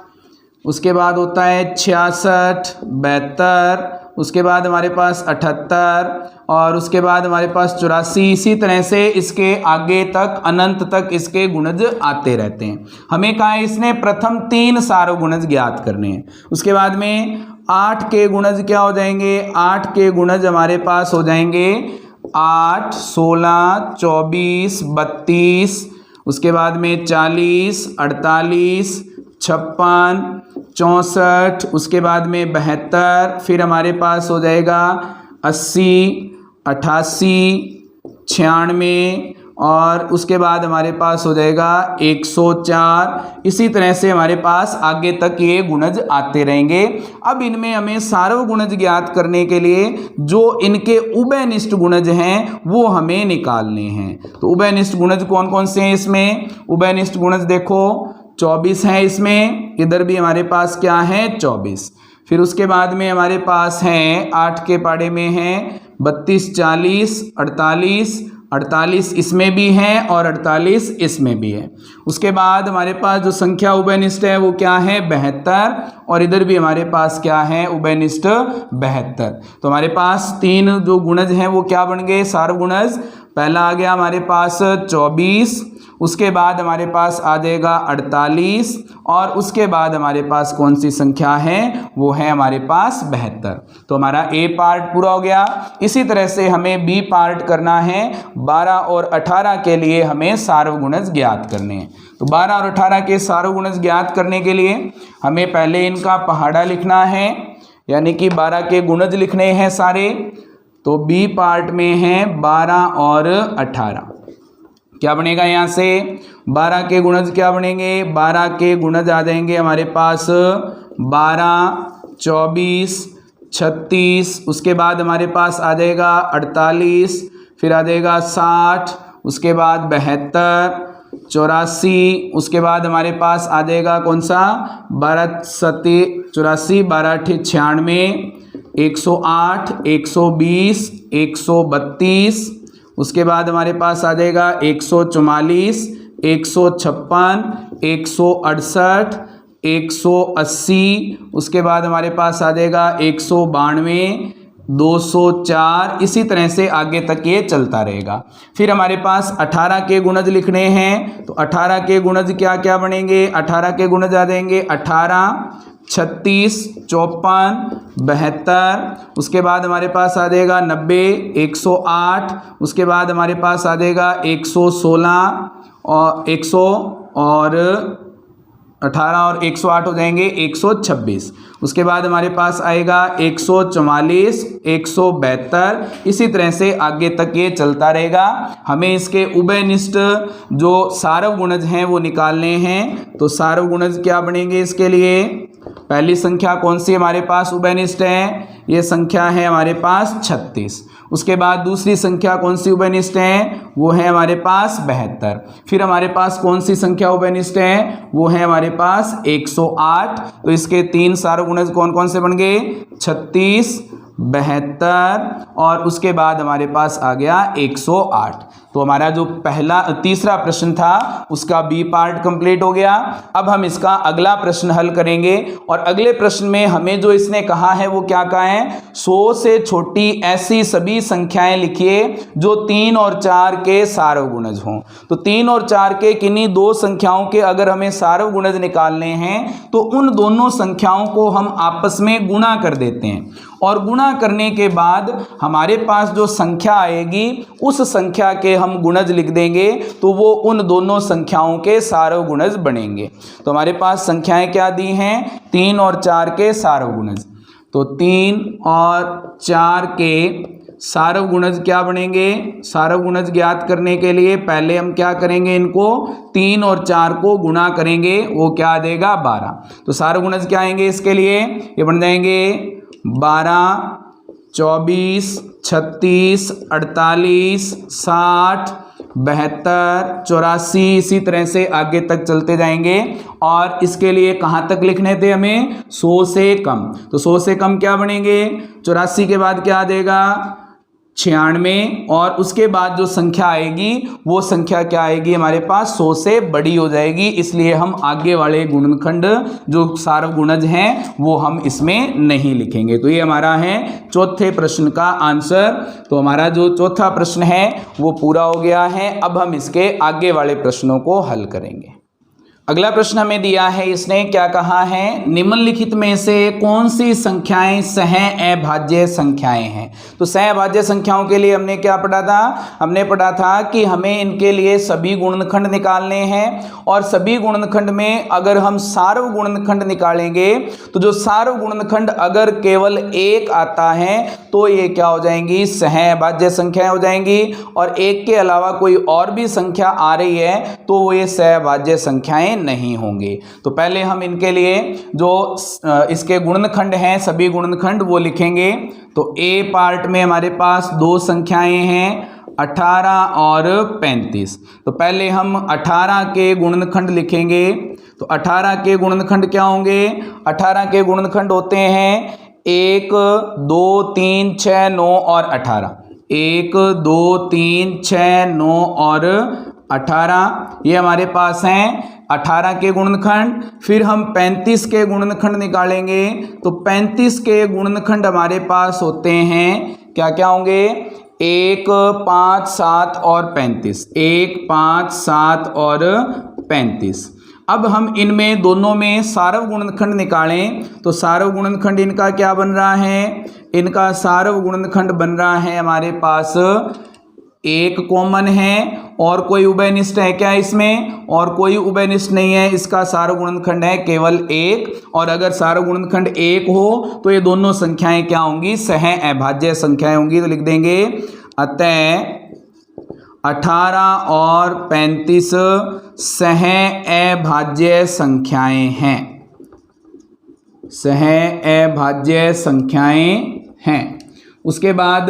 Speaker 1: उसके बाद होता है 66, 72। उसके बाद हमारे पास 78 और उसके बाद हमारे पास 84। इसी तरह से इसके आगे तक अनंत तक इसके गुणज आते रहते हैं। हमें कहा है इसने प्रथम 3 सार्वगुणज ज्ञात करने हैं। उसके बाद में 8 के गुणज क्या हो जाएंगे, 8 के गुणज हमारे पास हो जाएंगे 8, 16, 24, 32। उसके बाद में 40, 48, 56, 64। उसके बाद में 72। फिर हमारे पास हो जाएगा 80, 88, 96 और उसके बाद हमारे पास हो जाएगा 104। इसी तरह से हमारे पास आगे तक ये गुणज आते रहेंगे। अब इनमें हमें सार्वगुणज ज्ञात करने के लिए जो इनके उभयनिष्ठ गुणज हैं वो हमें निकालने हैं। तो उभयनिष्ठ गुणज कौन कौन से हैं इसमें, उभयनिष्ठ गुणज देखो 24 है इसमें, इधर भी हमारे पास क्या है 24। फिर उसके बाद में हमारे पास हैं 8 के पाड़े में हैं 32, 40, 48, 48 इसमें भी है और 48 इसमें भी है। उसके बाद हमारे पास जो संख्या उभयनिष्ठ है वो क्या है 72 और इधर भी हमारे पास क्या है उभयनिष्ठ 72। तो हमारे पास 3 जो गुणज हैं वो क्या बन गए सार्वगुणज। पहला आ गया हमारे पास 24, उसके बाद हमारे पास आ जाएगा 48 और उसके बाद हमारे पास कौन सी संख्या है वो है हमारे पास 72। तो हमारा ए पार्ट पूरा हो गया। इसी तरह से हमें बी पार्ट करना है। 12 और 18 के लिए हमें सार्वगुणज ज्ञात करने हैं। तो 12 और 18 के सार्वगुणज ज्ञात करने के लिए हमें पहले इनका पहाड़ा लिखना है, यानी कि 12 के गुणज लिखने हैं सारे। तो बी पार्ट में है 12 और 18। क्या बनेगा यहाँ से 12 के गुणज क्या बनेंगे, 12 के गुणज आ जाएंगे हमारे पास 12, 24, 36। उसके बाद हमारे पास आ जाएगा 48, फिर आ जाएगा 60, उसके बाद 72, 84। उसके बाद हमारे पास आ जाएगा कौन सा 12 सत्ती 84, 12 अट्ठी 96, 108, 120, 132। उसके बाद हमारे पास आ जाएगा 144, 156, 168, 180, उसके बाद हमारे पास आ जाएगा 192, 204, इसी तरह से आगे तक ये चलता रहेगा। फिर हमारे पास 18 के गुणज लिखने हैं, तो 18 के गुणज क्या क्या बनेंगे? 18 के गुणज आ जाएंगे 18, 36, 54, 72, उसके बाद हमारे पास आ जाएगा 90, 108, उसके बाद हमारे पास आ जाएगा 116 और 100 और 18 और 108 हो जाएंगे 126, उसके बाद हमारे पास आएगा 144, 172, इसी तरह से आगे तक ये चलता रहेगा। हमें इसके उभयनिष्ठ जो सारव गुणज हैं वो निकालने हैं। तो सारव गुणज क्या बनेंगे इसके लिए? पहली संख्या कौन सी हमारे पास उभयनिष्ठ है? ये संख्या है हमारे पास 36। उसके बाद दूसरी संख्या कौन सी उभयनिष्ठ है? वो है हमारे पास 72। फिर हमारे पास कौन सी संख्या उभयनिष्ठ है? वो है हमारे पास 108। तो इसके 3 सारव गुणज कौन कौन से बन गए? 36, 72 और उसके बाद हमारे पास आ गया 108। तो हमारा जो तीसरा प्रश्न था उसका बी पार्ट कंप्लीट हो गया। अब हम इसका अगला प्रश्न हल करेंगे और अगले प्रश्न में हमें जो इसने कहा है वो क्या कहा है? 100 से छोटी ऐसी सभी संख्याएं लिखिए जो 3 और 4 के सारव गुणज हों। तो 3 और 4 के किन्हीं दो संख्याओं के अगर हमें सारव गुणज निकालने हैं तो उन दोनों संख्याओं को हम आपस में गुणा कर देते हैं और गुणा करने के बाद हमारे पास जो संख्या आएगी उस संख्या के हम गुणज लिख देंगे तो वो उन दोनों संख्याओं के सारव गुणज बनेंगे। तो हमारे पास संख्याएं क्या दी हैं? 3 और 4 के सारव गुणज। तो 3 और 4 के सारव गुणज क्या बनेंगे? सारव गुणज ज्ञात करने के लिए पहले हम क्या करेंगे? इनको 3 और 4 को गुणा करेंगे, वो क्या देगा? 12। तो सारव गुणज क्या आएंगे इसके लिए? ये बन जाएंगे 12, 24, 36, 48, 60, 72, 84, इसी तरह से आगे तक चलते जाएंगे। और इसके लिए कहाँ तक लिखने थे हमें? 100 से कम। तो 100 से कम क्या बनेंगे? 84 के बाद क्या आ जाएगा? 96 और उसके बाद जो संख्या आएगी वो संख्या क्या आएगी? हमारे पास 100 से बड़ी हो जाएगी। इसलिए हम आगे वाले गुणनखंड जो सारव गुणज हैं वो हम इसमें नहीं लिखेंगे। तो ये हमारा है चौथे प्रश्न का आंसर। तो हमारा जो चौथा प्रश्न है वो पूरा हो गया है। अब हम इसके आगे वाले प्रश्नों को हल करेंगे। अगला प्रश्न हमें दिया है, इसने क्या कहा है? निम्नलिखित में से कौन सी संख्याएं सह अभाज्य संख्याएं हैं? तो सह अभाज्य संख्याओं के लिए हमने क्या पढ़ा था? हमने पढ़ा था कि हमें इनके लिए सभी गुणनखंड निकालने हैं और सभी गुणनखंड में अगर हम सार्व गुणनखंड निकालेंगे तो जो सार्व गुणनखंड अगर केवल एक आता है तो ये क्या हो जाएंगी? सह अभाज्य संख्याएं हो जाएंगी। और एक के अलावा कोई और भी संख्या आ रही है तो वो ये सह अभाज्य संख्याएं नहीं होंगे। तो पहले हम इनके लिए जो इसके गुणनखंड हैं सभी गुणनखंड वो लिखेंगे। तो ए पार्ट में हमारे पास दो संख्याएं हैं 18 और 35। तो पहले हम 18 के गुणनखंड लिखेंगे। तो 18 के गुणनखंड क्या होंगे? 18 के गुणनखंड होते हैं 1, 2, 3, 6, 9 और 18। 1, 2, 3, 6, 9 और 18 ये हमारे पास हैं 18 के गुणनखंड। फिर हम 35 के गुणनखंड निकालेंगे। तो 35 के गुणनखंड हमारे पास होते हैं क्या क्या होंगे? 1, 5, 7 और 35। 1, 5, 7 और 35। अब हम इनमें दोनों में सार्व गुणनखंड निकालें तो सार्व गुणनखंड इनका क्या बन रहा है? इनका सार्व गुणनखंड बन रहा है हमारे पास 1 कॉमन है और कोई उभयनिष्ठ है क्या इसमें? और कोई उभयनिष्ठ नहीं है। इसका सार्व गुणनखंड है केवल 1। और अगर सार्व गुणनखंड 1 हो तो ये दोनों संख्याएं क्या होंगी? सह अभाज्य संख्याएं होंगी। तो लिख देंगे अतः 18 और 35 सह अभाज्य संख्याएं हैं। सह अभाज्य संख्याएं हैं। उसके बाद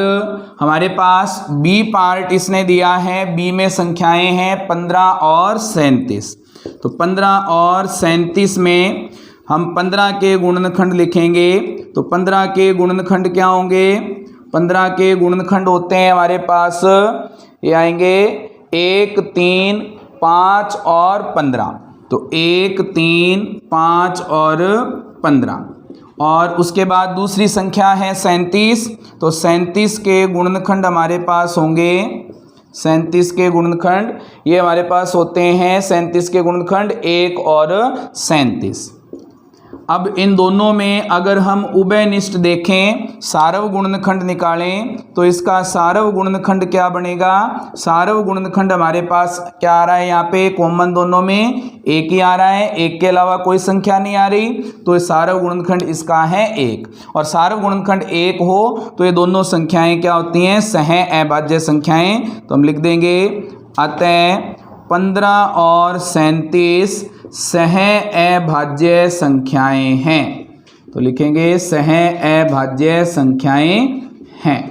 Speaker 1: हमारे पास बी पार्ट इसने दिया है। बी में संख्याएं हैं 15 और 37। तो 15 और 37 में हम 15 के गुणनखंड लिखेंगे। तो 15 के गुणनखंड क्या होंगे? 15 के गुणनखंड होते हैं हमारे पास ये आएंगे 1, 3, 5 और 15। तो 1, 3, 5 और 15। और उसके बाद दूसरी संख्या है 37, तो 37 के गुणनखंड हमारे पास होंगे, 37 के गुणनखंड ये हमारे पास होते हैं 37 के गुणनखंड 1 और 37। अब इन दोनों में अगर हम उभयनिष्ठ देखें, सारव गुणनखंड निकालें, तो इसका सारव गुणनखंड क्या बनेगा? सारव गुणनखंड हमारे पास क्या आ रहा है? यहाँ पे कॉमन दोनों में 1 ही आ रहा है, 1 के अलावा कोई संख्या नहीं आ रही, तो सारव गुणनखंड इसका है 1। और सारव गुणनखंड 1 हो तो ये दोनों संख्याएं क्या होती हैं? सह अभाज्य संख्याएं। तो हम लिख देंगे अतः 15 और 37 सह अभाज्य संख्याएं हैं। तो लिखेंगे सह अभाज्य संख्याएं हैं।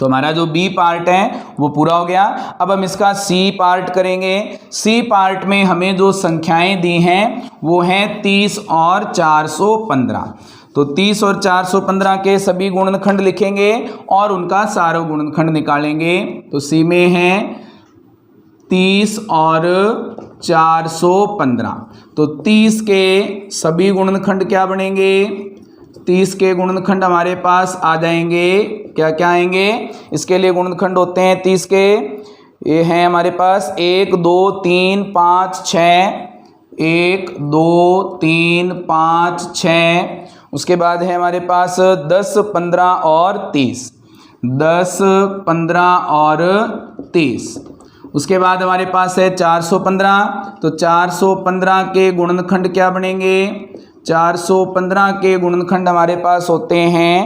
Speaker 1: तो हमारा जो बी पार्ट है वो पूरा हो गया। अब हम इसका सी पार्ट करेंगे। सी पार्ट में हमें जो संख्याएं दी हैं वो हैं 30 और 415। तो 30 और 415 के सभी गुणनखंड लिखेंगे और उनका सारव गुणनखंड निकालेंगे। तो सी में है 30 और 415। तो 30 के सभी गुणनखंड क्या बनेंगे? 30 के गुणनखंड हमारे पास आ जाएंगे, क्या क्या आएंगे? इसके लिए गुणनखंड होते हैं 30 के, ये हैं हमारे पास 1, 2, 3, 5, 6, 1, 2, 3, 5, 6। उसके बाद है हमारे पास 10, 15 और 30, 10, 15 और 30। उसके बाद हमारे पास है 415। तो 415 के गुणनखंड क्या बनेंगे? 415 के गुणनखंड हमारे पास होते हैं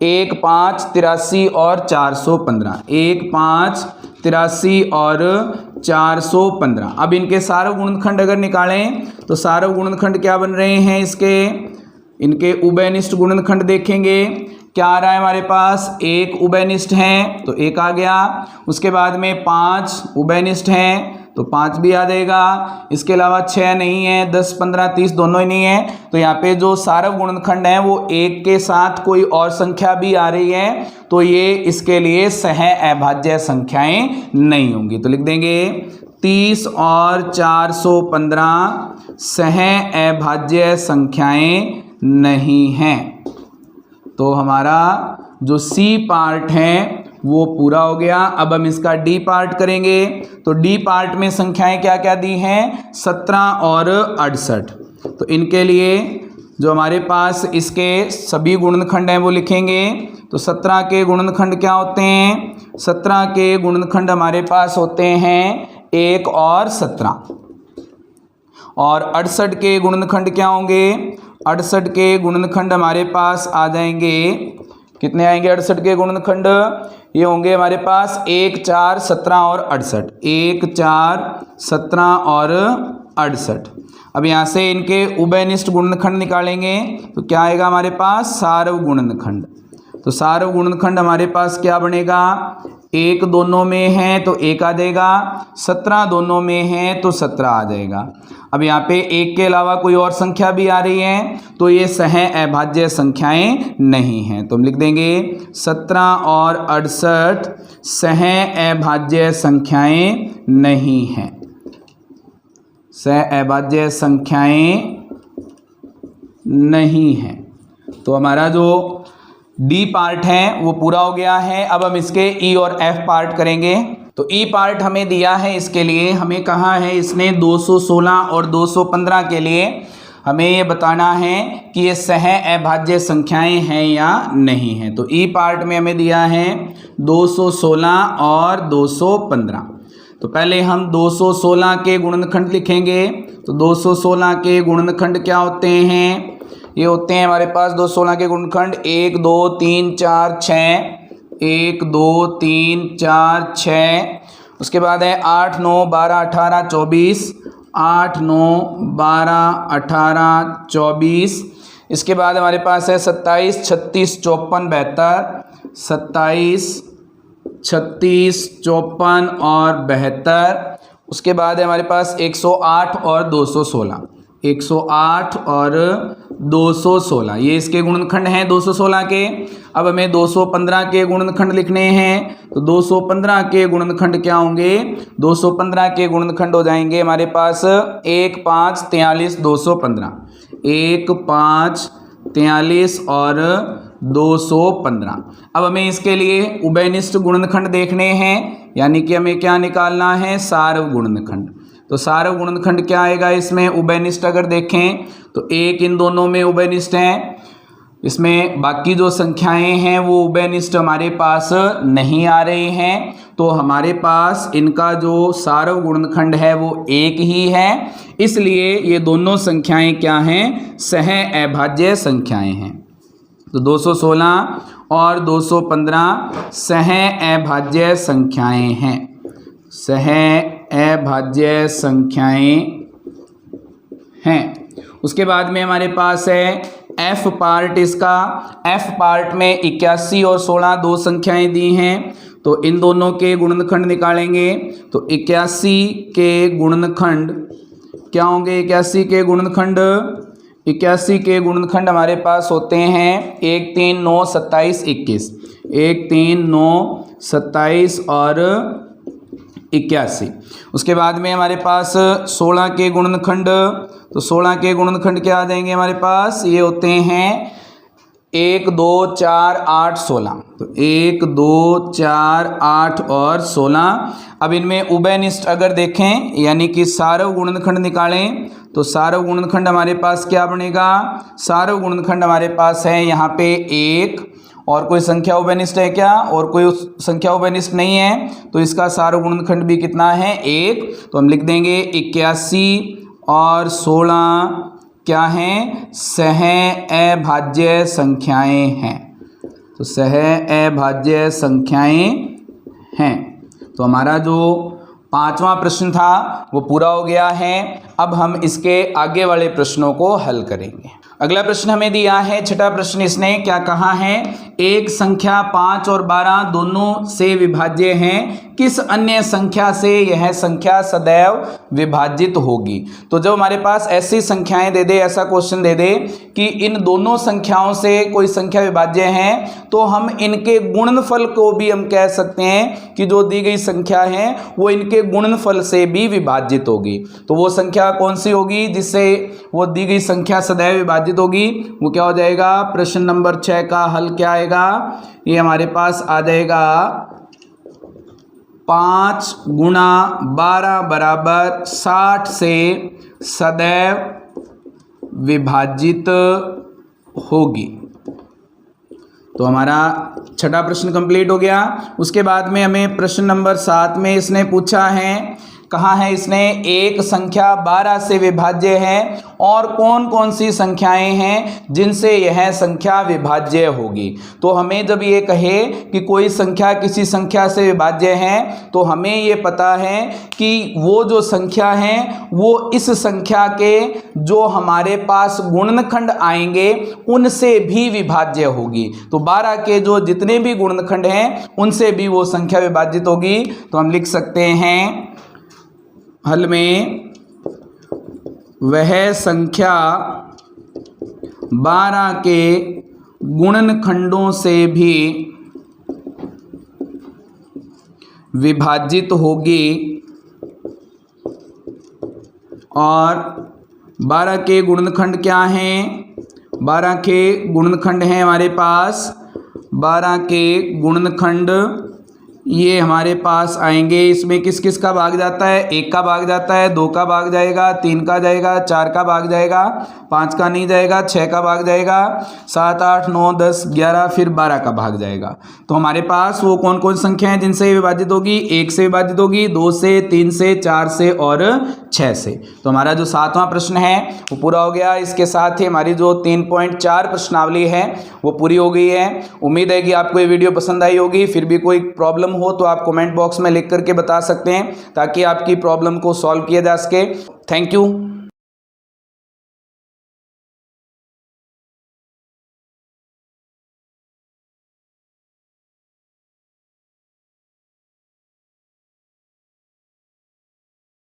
Speaker 1: 1, 5, 83 और 415, 1, 5, 83 और 415। अब इनके सारव गुणनखंड अगर निकालें तो सारव गुणनखंड क्या बन रहे हैं इसके? इनके उभयनिष्ठ गुणनखंड देखेंगे, क्या आ रहा है हमारे पास? 1 उभयनिष्ठ है तो 1 आ गया। उसके बाद में 5 उभयनिष्ठ हैं तो 5 भी आ जाएगा। इसके अलावा 6 नहीं है, 10, 15, 30 दोनों ही नहीं है। तो यहाँ पे जो सारव गुणनखंड है वो 1 के साथ कोई और संख्या भी आ रही है, तो ये इसके लिए सह अभाज्य संख्याएं नहीं होंगी। तो लिख देंगे 30 और 415 सह अभाज्य संख्याएं नहीं हैं। तो हमारा जो सी पार्ट है वो पूरा हो गया। अब हम इसका डी पार्ट करेंगे। तो डी पार्ट में संख्याएं क्या क्या दी हैं? 17 और 68। तो इनके लिए जो हमारे पास इसके सभी गुणनखंड हैं वो लिखेंगे। तो 17 के गुणनखंड क्या होते हैं? 17 के गुणनखंड हमारे पास होते हैं 1 और 17। और 68 के गुणनखंड क्या होंगे? 68 के गुणनखंड हमारे पास आ जाएंगे, कितने आएंगे 68 के गुणनखंड? ये होंगे हमारे पास 1, 4, 17 और 68, 1, 4, 17 और 68। अब यहाँ से इनके उभयनिष्ठ गुणनखंड निकालेंगे तो क्या आएगा हमारे पास? सारव गुणनखंड। तो सारव गुणनखंड हमारे पास क्या बनेगा? 1 दोनों में है तो 1 आ जाएगा, 17 दोनों में है तो 17 आ जाएगा। अब यहाँ पे 1 के अलावा कोई और संख्या भी आ रही है तो ये सह अभाज्य संख्याएं नहीं हैं। तो हम लिख देंगे 17 और 68 सह अभाज्य संख्याएं नहीं हैं, सह अभाज्य संख्याएं नहीं हैं। तो हमारा जो डी पार्ट है वो पूरा हो गया है। अब हम इसके ई और एफ पार्ट करेंगे। तो ई पार्ट हमें दिया है, इसके लिए हमें कहा है इसने 216 और 215 के लिए हमें ये बताना है कि ये सह अभाज्य संख्याएं हैं या नहीं हैं। तो ई पार्ट में हमें दिया है 216 और 215। तो पहले हम 216 के गुणनखंड लिखेंगे। तो 216 के गुणनखंड क्या होते हैं? ये होते हैं हमारे पास 216 के गुणनखंड 1, 2, 3, 4, 6, 1, 2, 3, 4, 6। उसके बाद है 8, 9, 12, 18, 24, 8, 9, 12, 18, 24। इसके बाद हमारे पास है 27, 36, 54, 72, 27, 36, 54 और 72। उसके बाद है हमारे पास 108 और 216, 108 और 216, ये इसके गुणनखंड हैं 216 के। अब हमें 215 के गुणनखंड लिखने हैं, तो 215 के गुणनखंड क्या होंगे? 215 के गुणनखंड हो जाएंगे हमारे पास 1, 5, 43, 215, 1, 5, 43 और 215। अब हमें इसके लिए उभयनिष्ठ गुणनखंड देखने हैं, यानी कि हमें क्या निकालना है? सार्व गुणनखंड। तो सार्व गुणनखंड क्या आएगा इसमें? उभयनिष्ठ अगर देखें तो 1 इन दोनों में उभयनिष्ठ है, इसमें बाकी जो संख्याएं हैं वो उभयनिष्ठ हमारे पास नहीं आ रही हैं, तो हमारे पास इनका जो सार्व गुणनखंड है वो 1 ही है। इसलिए ये दोनों संख्याएं क्या हैं? सह अभाज्य संख्याएं हैं। तो 216 और 215 सह अभाज्य संख्याएं हैं, सह अभाज्य संख्याएं हैं। उसके बाद में हमारे पास है एफ पार्ट इसका। एफ पार्ट में 81 और 16 दो संख्याएं दी हैं, तो इन दोनों के गुणनखंड निकालेंगे। तो 81 के गुणनखंड क्या होंगे? 81 के गुणनखंड, 81 के गुणनखंड हमारे पास होते हैं 1, 3, 9, 27, 21, 1, 3, 9, 27 और 81। उसके बाद में हमारे पास 16 के गुणनखंड, तो 16 के गुणनखंड क्या आ जाएंगे हमारे पास? ये होते हैं 1, 2, 4, 8, 16, तो 1, 2, 4, 8 और 16। अब इनमें उभयनिष्ठ अगर देखें यानी कि सार्व गुणनखंड निकालें, तो सार्व गुणनखंड हमारे पास क्या बनेगा? सार्व गुणनखंड हमारे पास है यहाँ पे 1, और कोई संख्या उभयनिष्ठ है क्या? और कोई संख्या उभयनिष्ठ नहीं है, तो इसका सार्व गुणनखंड भी कितना है? 1। तो हम लिख देंगे 81 और 16 क्या हैं? सह अभाज्य संख्याएं हैं, तो सह अभाज्य संख्याएं हैं। तो हमारा जो 5वां प्रश्न था वो पूरा हो गया है। अब हम इसके आगे वाले प्रश्नों को हल करेंगे। अगला प्रश्न हमें दिया है, छठा प्रश्न। इसने क्या कहा है? एक संख्या 5 और 12 दोनों से विभाज्य हैं, किस अन्य संख्या से यह संख्या सदैव विभाजित होगी? तो जब हमारे पास ऐसी संख्याएं दे दे, ऐसा क्वेश्चन दे दे कि इन दोनों संख्याओं से कोई संख्या विभाज्य है, तो हम इनके गुणनफल को भी हम कह सकते हैं कि जो दी गई संख्या है वो इनके गुणनफल से भी विभाजित होगी। तो वो संख्या कौन सी होगी जिससे वो दी गई संख्या सदैव विभाजित होगी? वो क्या हो जाएगा? प्रश्न नंबर 6 का हल क्या आएगा? ये हमारे पास आ जाएगा 5 गुणा 12 बराबर 60 से सदैव विभाजित होगी। तो हमारा छठा प्रश्न कंप्लीट हो गया। उसके बाद में हमें प्रश्न नंबर 7 में इसने पूछा है, कहा है इसने एक संख्या 12 से विभाज्य है और कौन कौन सी संख्याएं हैं जिनसे यह संख्या विभाज्य होगी। तो हमें जब ये कहे कि कोई संख्या किसी संख्या से विभाज्य है, तो हमें ये पता है कि वो जो संख्या है वो इस संख्या के जो हमारे पास गुणनखंड आएंगे उनसे भी विभाज्य होगी। तो 12 के जो जितने भी गुणनखंड हैं उनसे भी वो संख्या विभाजित होगी। तो हम लिख सकते हैं हल में, वह संख्या 12 के गुणनखंडों से भी विभाजित होगी और 12 के गुणनखंड क्या हैं? 12 के गुणनखंड हैं हमारे पास, 12 के गुणनखंड ये हमारे पास आएंगे। इसमें किस किस का भाग जाता है? 1 का भाग जाता है, 2 का भाग जाएगा, 3 का जाएगा, 4 का भाग जाएगा, 5 का नहीं जाएगा, 6 का भाग जाएगा, 7, 8, 9, 10, 11 फिर 12 का भाग जाएगा। तो हमारे पास वो कौन कौन संख्या है जिनसे विभाजित होगी? 1 से विभाजित होगी, 2 से, 3 से, 4 से और 6 से। तो हमारा जो 7वां प्रश्न है वो पूरा हो गया। इसके साथ ही हमारी जो 3.4 प्रश्नावली है वो पूरी हो गई है। उम्मीद है कि आपको ये वीडियो पसंद आई होगी। फिर भी कोई प्रॉब्लम हो तो आप कमेंट बॉक्स में लिख करके बता सकते हैं ताकि आपकी प्रॉब्लम को सॉल्व किया जा सके। Thank you.